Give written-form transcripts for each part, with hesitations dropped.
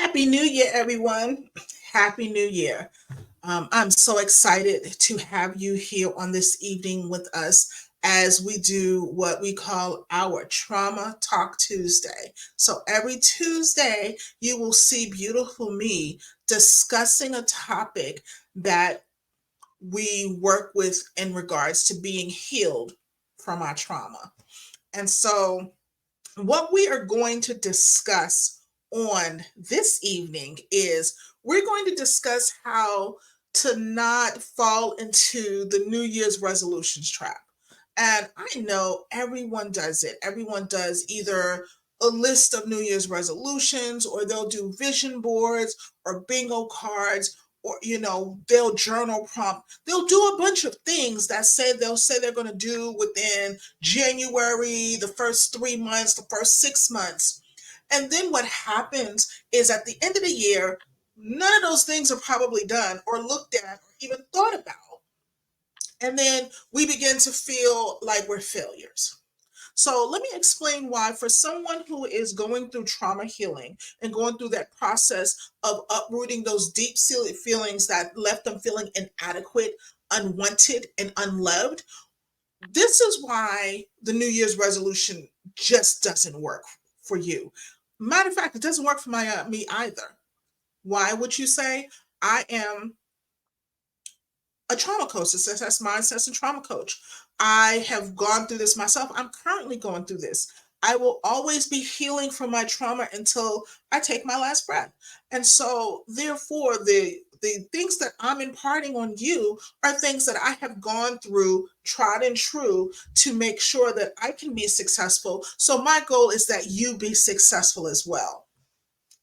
Happy New Year, everyone. Happy New Year. I'm so excited to have you here on this evening with us as we do what we call our Trauma Talk Tuesday. So every Tuesday, you will see beautiful me discussing a topic that we work with in regards to being healed from our trauma. And so what we are going to discuss on this evening is we're going to discuss how to not fall into the New Year's resolutions trap. And I know everyone does it. Everyone does either a list of New Year's resolutions, or they'll do vision boards or bingo cards, or they'll journal prompt. They'll do a bunch of things that they'll say they're going to do within January, the first 3 months, the first 6 months. And then what happens is at the end of the year, none of those things are probably done or looked at or even thought about. And then we begin to feel like we're failures. So let me explain why, for someone who is going through trauma healing and going through that process of uprooting those deep seated feelings that left them feeling inadequate, unwanted, and unloved, this is why the New Year's resolution just doesn't work for you. Matter of fact, it doesn't work for me either. Why would you say? I am a trauma coach, a success mindset and trauma coach. I have gone through this myself. I'm currently going through this. I will always be healing from my trauma until I take my last breath. And so therefore the things that I'm imparting on you are things that I have gone through, tried and true, to make sure that I can be successful. So my goal is that you be successful as well.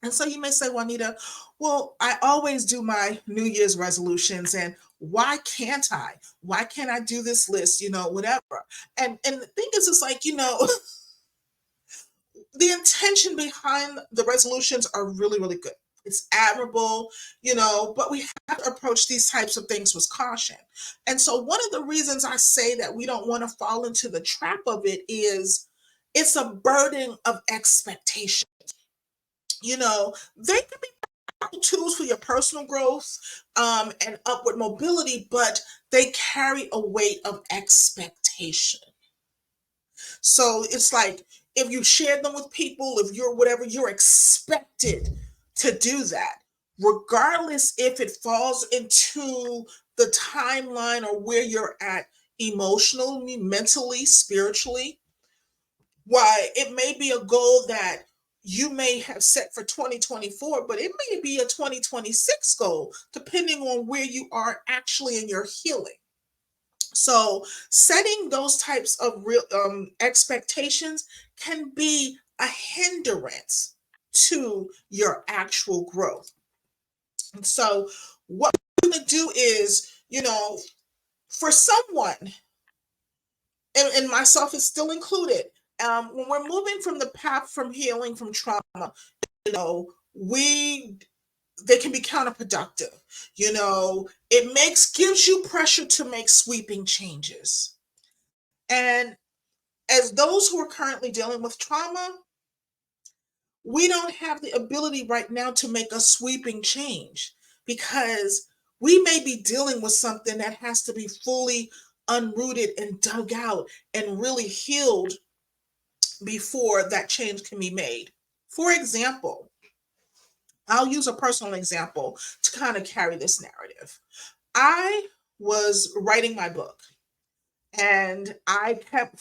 And so you may say, Juanita, well, I always do my New Year's resolutions, and why can't I? Why can't I do this list? Whatever. And the thing is, it's like, the intention behind the resolutions are really, really good. It's admirable, but we have to approach these types of things with caution. And so one of the reasons I say that we don't want to fall into the trap of it is it's a burden of expectation. They can be tools for your personal growth and upward mobility, but they carry a weight of expectation. So it's like if you share them with people, if you're whatever, you're expected to do that, regardless if it falls into the timeline or where you're at emotionally, mentally, spiritually. Why, it may be a goal that you may have set for 2024, but it may be a 2026 goal, depending on where you are actually in your healing. So setting those types of real expectations can be a hindrance to your actual growth. And so what we're going to do is, for someone, and myself is still included, when we're moving from the path from healing from trauma, we they can be counterproductive. It gives you pressure to make sweeping changes. And as those who are currently dealing with trauma, we don't have the ability right now to make a sweeping change, because we may be dealing with something that has to be fully unrooted and dug out and really healed before that change can be made. For example, I'll use a personal example to kind of carry this narrative. I was writing my book, and I kept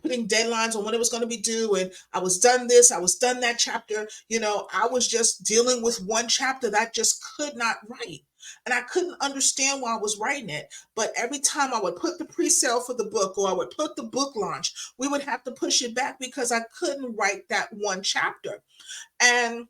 putting deadlines on when it was going to be due, and I was done this, I was done that chapter. I was just dealing with one chapter that I just could not write. And I couldn't understand why I was writing it. But every time I would put the pre-sale for the book, or I would put the book launch, we would have to push it back because I couldn't write that one chapter. And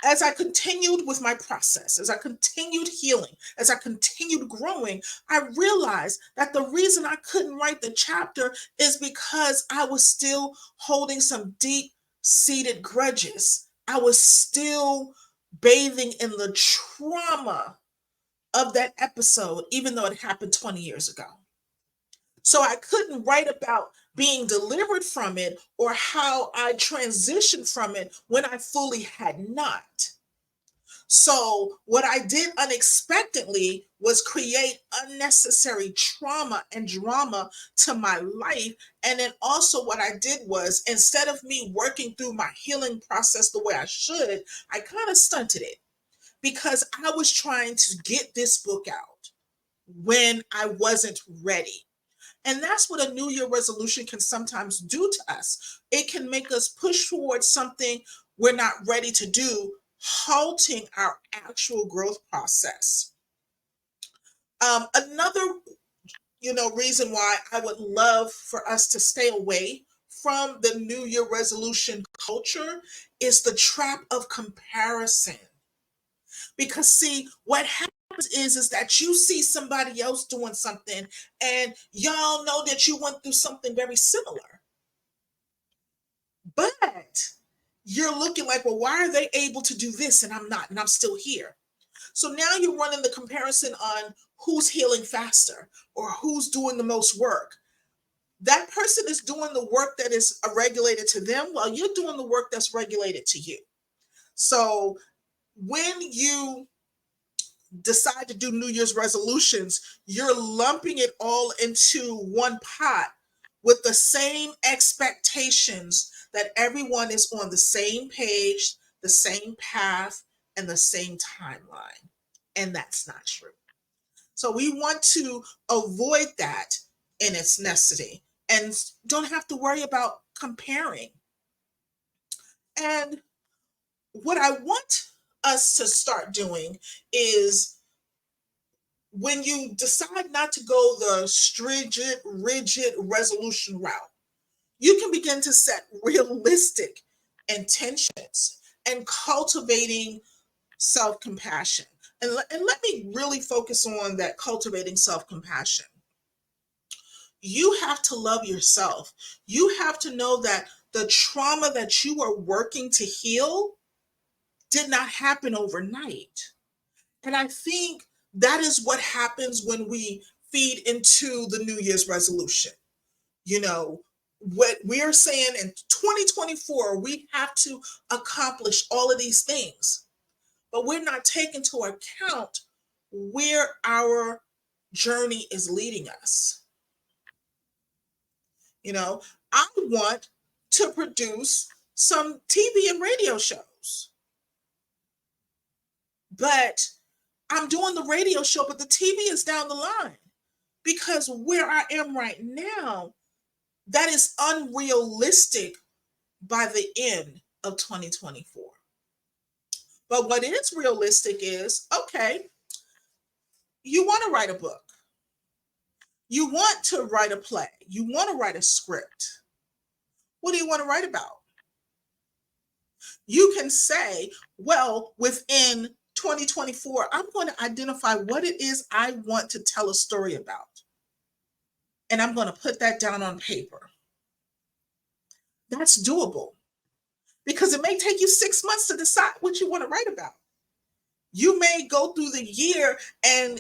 as I continued with my process, as I continued healing, as I continued growing, I realized that the reason I couldn't write the chapter is because I was still holding some deep seated grudges. I was still bathing in the trauma of that episode, even though it happened 20 years ago. So I couldn't write about being delivered from it or how I transitioned from it when I fully had not. So, what I did unexpectedly was create unnecessary trauma and drama to my life. And then also, what I did was instead of me working through my healing process the way I should, I kind of stunted it because I was trying to get this book out when I wasn't ready. And that's what a New Year resolution can sometimes do to us. It can make us push towards something we're not ready to do, halting our actual growth process. Another, reason why I would love for us to stay away from the New Year resolution culture is the trap of comparison. Because see, what happens is that you see somebody else doing something and y'all know that you went through something very similar. But you're looking like, well, why are they able to do this and I'm not, and I'm still here? So now you're running the comparison on who's healing faster or who's doing the most work. That person is doing the work that is regulated to them while you're doing the work that's regulated to you. So when you decide to do New Year's resolutions, you're lumping it all into one pot with the same expectations that everyone is on the same page, the same path, and the same timeline. And that's not true. So we want to avoid that in its necessity and don't have to worry about comparing. And what I want us to start doing is when you decide not to go the stringent, rigid resolution route, you can begin to set realistic intentions and cultivating self compassion. And let me really focus on that cultivating self compassion. You have to love yourself. You have to know that the trauma that you are working to heal did not happen overnight. And I think that is what happens when we feed into the New Year's resolution. You know, what we're saying in 2024, we have to accomplish all of these things, but we're not taking into account where our journey is leading us. You know, I want to produce some TV and radio shows, but I'm doing the radio show, but the TV is down the line because where I am right now, that is unrealistic by the end of 2024. But what is realistic is okay, you want to write a book, you want to write a play, you want to write a script. What do you want to write about? You can say, well, within 2024, I'm going to identify what it is I want to tell a story about. And I'm going to put that down on paper. That's doable because it may take you 6 months to decide what you want to write about. You may go through the year and,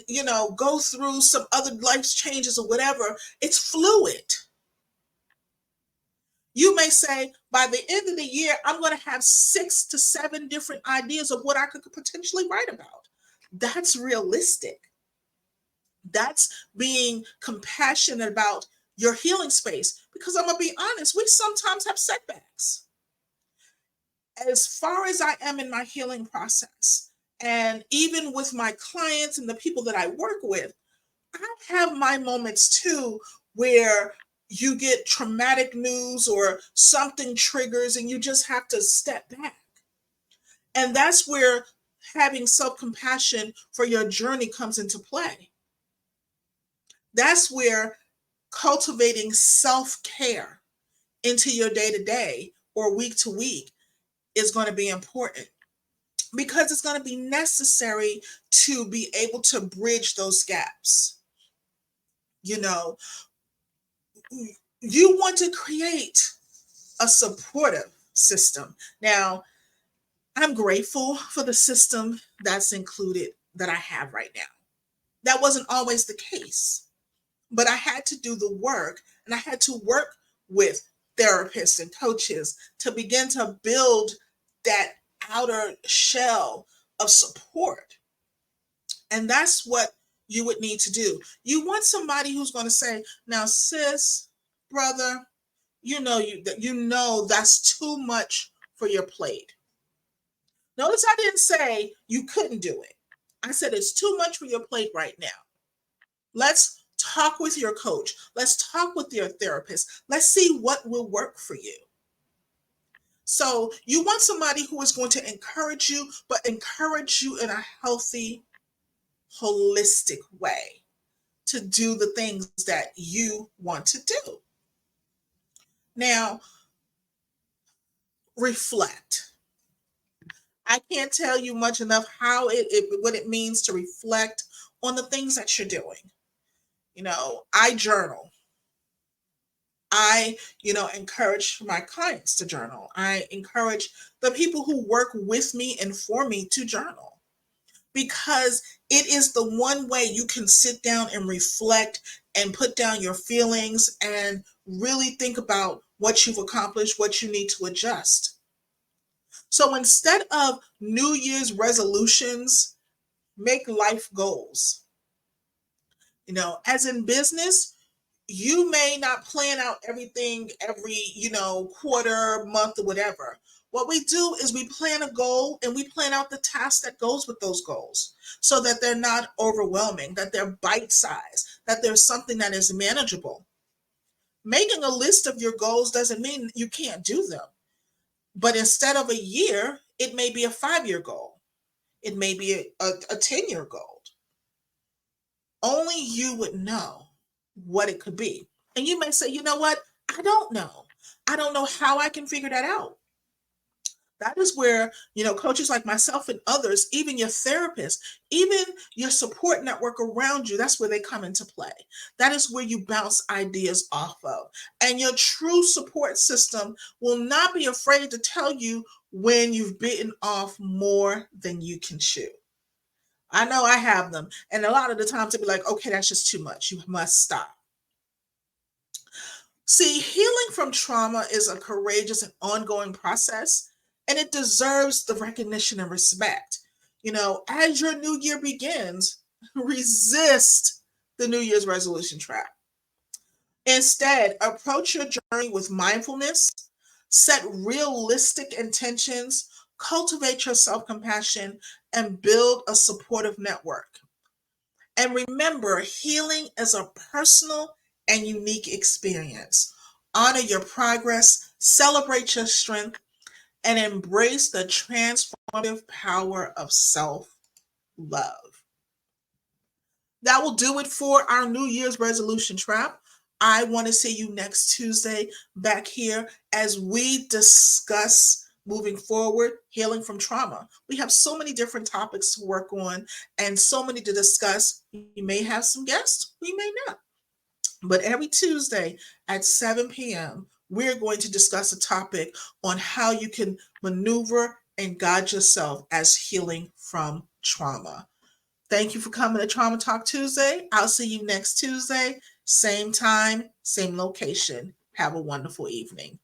go through some other life changes or whatever. It's fluid. You may say, by the end of the year, I'm going to have 6 to 7 different ideas of what I could potentially write about. That's realistic. That's being compassionate about your healing space. Because I'm going to be honest, we sometimes have setbacks. As far as I am in my healing process, and even with my clients and the people that I work with, I have my moments too where you get traumatic news or something triggers and you just have to step back. And that's where having self compassion for your journey comes into play. That's where cultivating self care into your day to day or week to week is going to be important because it's going to be necessary to be able to bridge those gaps. You know, you want to create a supportive system. Now, I'm grateful for the system that's included that I have right now. That wasn't always the case, but I had to do the work and I had to work with therapists and coaches to begin to build that outer shell of support. And that's what you would need to do. You want somebody who's going to say, now, sis, brother, you know that's too much for your plate. Notice I didn't say you couldn't do it. I said it's too much for your plate right now. Let's talk with your coach. Let's talk with your therapist. Let's see what will work for you. So you want somebody who is going to encourage you, but encourage you in a healthy, holistic way to do the things that you want to do. Now, reflect. I can't tell you much enough how what it means to reflect on the things that you're doing. I journal. I, encourage my clients to journal. I encourage the people who work with me and for me to journal because it is the one way you can sit down and reflect and put down your feelings and really think about what you've accomplished, what you need to adjust. So instead of New Year's resolutions, make life goals. As in business, you may not plan out everything every, quarter, month, or whatever. What we do is we plan a goal and we plan out the task that goes with those goals so that they're not overwhelming, that they're bite-sized, that there's something that is manageable. Making a list of your goals doesn't mean you can't do them. But instead of a year, it may be a 5-year goal. It may be a 10-year goal. Only you would know what it could be. And you may say, you know what? I don't know. I don't know how I can figure that out. That is where, coaches like myself and others, even your therapist, even your support network around you, that's where they come into play. That is where you bounce ideas off of. And your true support system will not be afraid to tell you when you've bitten off more than you can chew. I know I have them. And a lot of the times they'll be like, okay, that's just too much. You must stop. See, healing from trauma is a courageous and ongoing process, and it deserves the recognition and respect. As your new year begins, resist the New Year's resolution trap. Instead, approach your journey with mindfulness, set realistic intentions, cultivate your self compassion, and build a supportive network. And remember, healing is a personal and unique experience. Honor your progress, celebrate your strength, and embrace the transformative power of self love. That will do it for our New Year's resolution trap. I want to see you next Tuesday back here as we discuss moving forward, healing from trauma. We have so many different topics to work on and so many to discuss. We may have some guests, we may not. But every Tuesday at 7 p.m., we're going to discuss a topic on how you can maneuver and guide yourself as healing from trauma. Thank you for coming to Trauma Talk Tuesday. I'll see you next Tuesday, same time, same location. Have a wonderful evening.